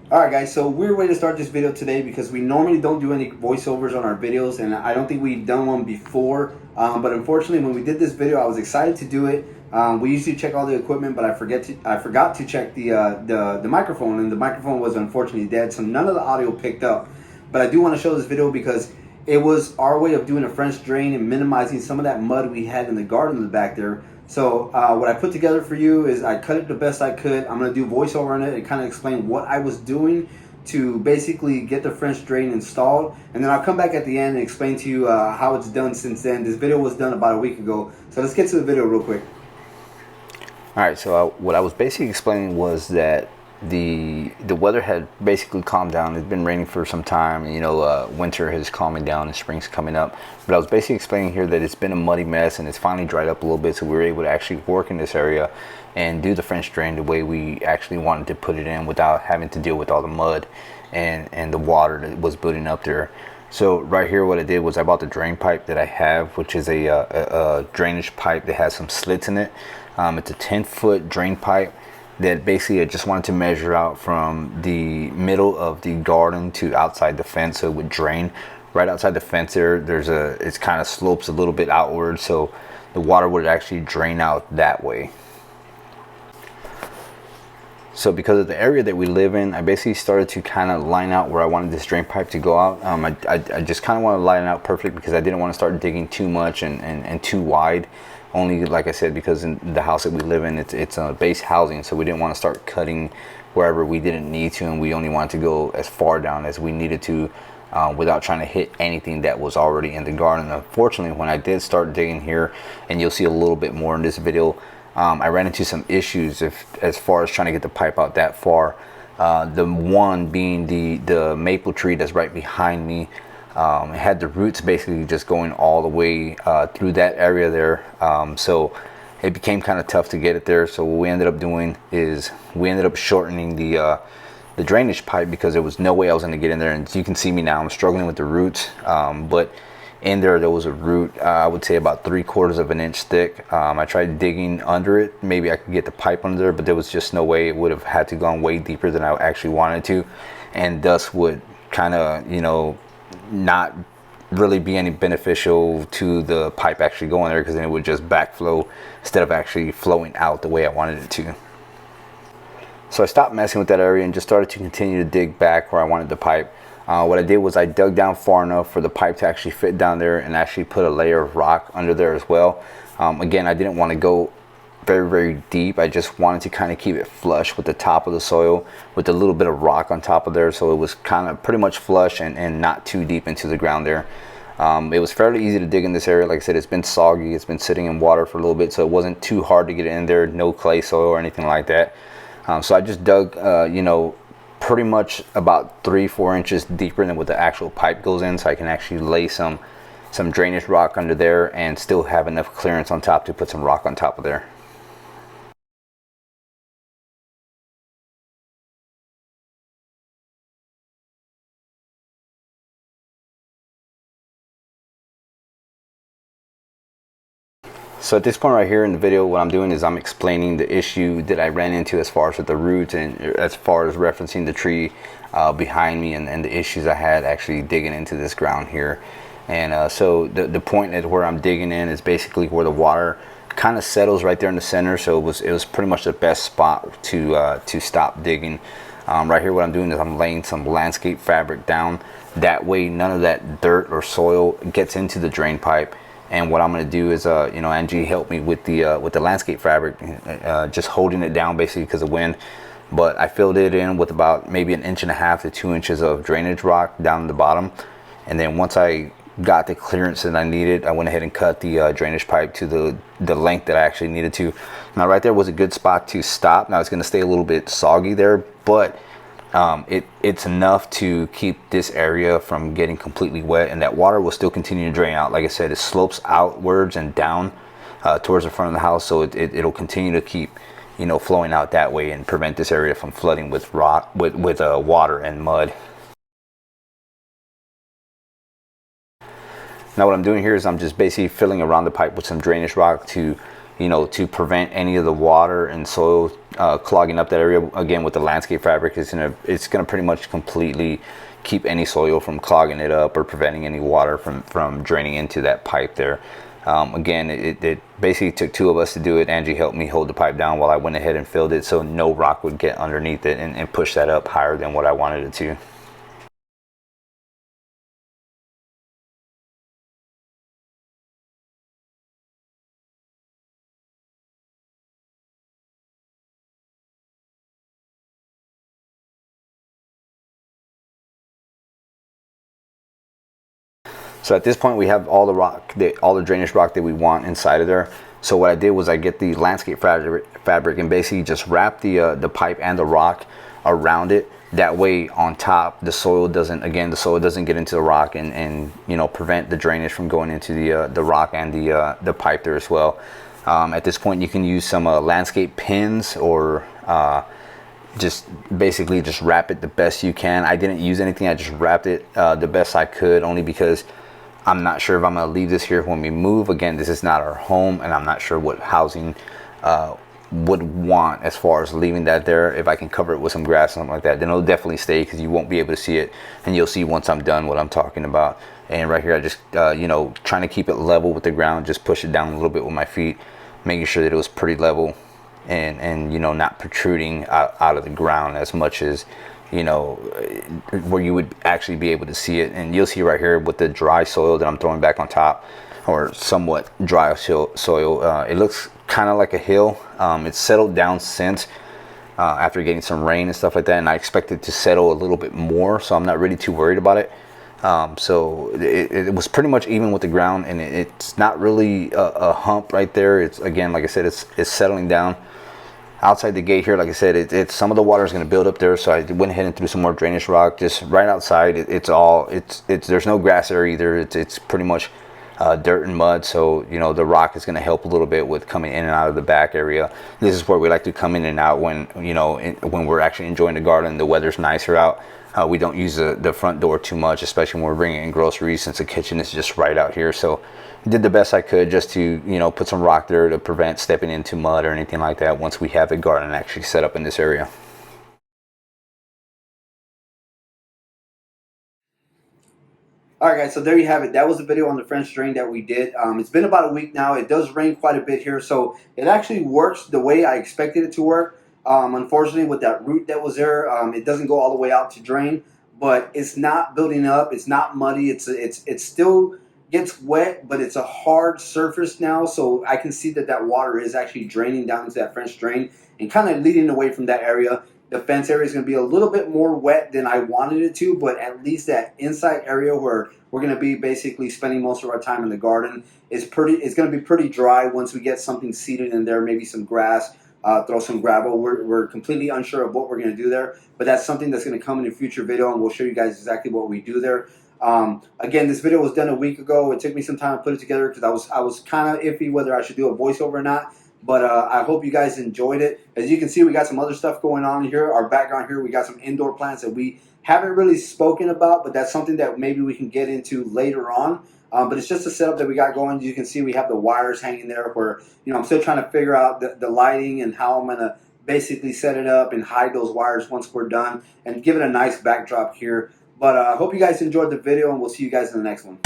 Alright guys, so weird way to start this video today because we normally don't do any voiceovers on our videos, and I don't think we've done one before, but unfortunately when we did this video I was excited to do it. We usually check all the equipment, but I forgot to check the microphone, and the microphone was unfortunately dead, so none of the audio picked up. But I do want to show this video because it was our way of doing a French drain and minimizing some of that mud we had in the garden in the back there. So what I put together for you is I cut it the best I could. I'm going to do voiceover on it and kind of explain what I was doing to basically get the French drain installed. And then I'll come back at the end and explain to you how it's done since then. This video was done about a week ago. So let's get to the video real quick. Alright, so what I was basically explaining was that the weather had basically calmed down. It's been raining for some time, and winter is calming down and spring's coming up. But I was basically explaining here that it's been a muddy mess and it's finally dried up a little bit, so we were able to actually work in this area and do the French drain the way we actually wanted to put it in without having to deal with all the mud and the water that was building up there. So right here what I did was I bought the drain pipe that I have, which is a drainage pipe that has some slits in it. It's a 10-foot drain pipe that basically I just wanted to measure out from the middle of the garden to outside the fence, so it would drain right outside the fence there. It's kind of slopes a little bit outward, so the water would actually drain out that way. So because of the area that we live in, I basically started to kind of line out where I wanted this drain pipe to go out. I just kind of want to line it out perfect because I didn't want to start digging too much and too wide. Only, like I said, because in the house that we live in, it's a base housing, so we didn't want to start cutting wherever we didn't need to, and we only wanted to go as far down as we needed to without trying to hit anything that was already in the garden. Unfortunately, when I did start digging here, and you'll see a little bit more in this video, I ran into some issues as far as trying to get the pipe out that far. The one being the maple tree that's right behind me. It had the roots basically just going all the way through that area there, so it became kind of tough to get it there. So what we ended up doing is we ended up shortening the drainage pipe because there was no way I was going to get in there. And you can see me now, I'm struggling with the roots, but in there was a root, I would say about 3/4 of an inch thick. I tried digging under it, maybe I could get the pipe under there, but there was just no way. It would have had to gone way deeper than I actually wanted to, and thus would kind of not really be any beneficial to the pipe actually going there, because then it would just backflow instead of actually flowing out the way I wanted it to. So I stopped messing with that area and just started to continue to dig back where I wanted the pipe. What I did was I dug down far enough for the pipe to actually fit down there and actually put a layer of rock under there as well. Again, I didn't want to go very deep. I just wanted to kind of keep it flush with the top of the soil with a little bit of rock on top of there, so it was kind of pretty much flush and not too deep into the ground there. It was fairly easy to dig in this area. Like I said, it's been soggy, it's been sitting in water for a little bit, so it wasn't too hard to get in there. No clay soil or anything like that. So I just dug pretty much about 3-4 inches deeper than what the actual pipe goes in, so I can actually lay some drainage rock under there and still have enough clearance on top to put some rock on top of there. So at this point right here in the video, what I'm doing is I'm explaining the issue that I ran into as far as with the roots, and as far as referencing the tree behind me, and the issues I had actually digging into this ground here. And so the point at where I'm digging in is basically where the water kind of settles right there in the center. So it was pretty much the best spot to stop digging. Right here what I'm doing is I'm laying some landscape fabric down. That way none of that dirt or soil gets into the drain pipe. And what I'm going to do is, Angie helped me with the landscape fabric, just holding it down basically because of wind. But I filled it in with about maybe 1.5 to 2 inches of drainage rock down in the bottom. And then once I got the clearance that I needed, I went ahead and cut the drainage pipe to the length that I actually needed to. Now right there was a good spot to stop. Now it's going to stay a little bit soggy there, but it's enough to keep this area from getting completely wet, and that water will still continue to drain out. Like I said, it slopes outwards and down towards the front of the house, so it'll continue to keep flowing out that way and prevent this area from flooding with rock with water and mud. Now what I'm doing here is I'm just basically filling around the pipe with some drainage rock to prevent any of the water and soil clogging up that area. Again, with the landscape fabric, it's gonna pretty much completely keep any soil from clogging it up or preventing any water from draining into that pipe there. Again, it basically took two of us to do it. Angie helped me hold the pipe down while I went ahead and filled it so no rock would get underneath it and push that up higher than what I wanted it to. So at this point we have all the rock, all the drainage rock that we want inside of there. So what I did was I get the landscape fabric and basically just wrap the pipe and the rock around it. That way on top the soil doesn't get into the rock and you know, prevent the drainage from going into the rock and the pipe there as well. At this point you can use some landscape pins or just basically just wrap it the best you can. I didn't use anything, I just wrapped it the best I could, only because I'm not sure if I'm going to leave this here when we move. Again, this is not our home, and I'm not sure what housing would want as far as leaving that there. If I can cover it with some grass or something like that, then it'll definitely stay, because you won't be able to see it, and you'll see once I'm done what I'm talking about. And right here I just you know, trying to keep it level with the ground, just push it down a little bit with my feet, making sure that it was pretty level and you know, not protruding out of the ground as much as, you know, where you would actually be able to see it. And you'll see right here with the dry soil that I'm throwing back on top, or somewhat dry soil, it looks kind of like a hill. It's settled down since after getting some rain and stuff like that, and I expect it to settle a little bit more, so I'm not really too worried about it. So it was pretty much even with the ground, and it's not really a hump right there. It's, again, like I said, it's settling down. Outside the gate here, like I said, it's some of the water is going to build up there, so I went ahead and threw some more drainage rock just right outside. There's no grass there either. It's pretty much dirt and mud, so you know, the rock is going to help a little bit with coming in and out of the back area. This is where we like to come in and out when, you know, when we're actually enjoying the garden. The weather's nicer out. We don't use the front door too much, especially when we're bringing in groceries, since the kitchen is just right out here. So I did the best I could just to, you know, put some rock there to prevent stepping into mud or anything like that once we have the garden actually set up in this area. Alright guys, so there you have it. That was the video on the French drain that we did. It's been about a week now. It does rain quite a bit here, so it actually works the way I expected it to work. Unfortunately, with that root that was there, it doesn't go all the way out to drain, but it's not building up. It's not muddy. It still gets wet, but it's a hard surface now, so I can see that water is actually draining down into that French drain and kind of leading away from that area. The fence area is going to be a little bit more wet than I wanted it to, but at least that inside area where we're going to be basically spending most of our time in the garden is it's going to be pretty dry once we get something seeded in there, maybe some grass, throw some gravel. We're completely unsure of what we're going to do there, but that's something that's going to come in a future video, and we'll show you guys exactly what we do there. Again, this video was done a week ago. It took me some time to put it together because I was kind of iffy whether I should do a voiceover or not. But I hope you guys enjoyed it. As you can see, we got some other stuff going on here. Our background here, we got some indoor plants that we haven't really spoken about, but that's something that maybe we can get into later on. But it's just a setup that we got going. You can see we have the wires hanging there where, you know, I'm still trying to figure out the lighting and how I'm going to basically set it up and hide those wires once we're done and give it a nice backdrop here. But I hope you guys enjoyed the video, and we'll see you guys in the next one.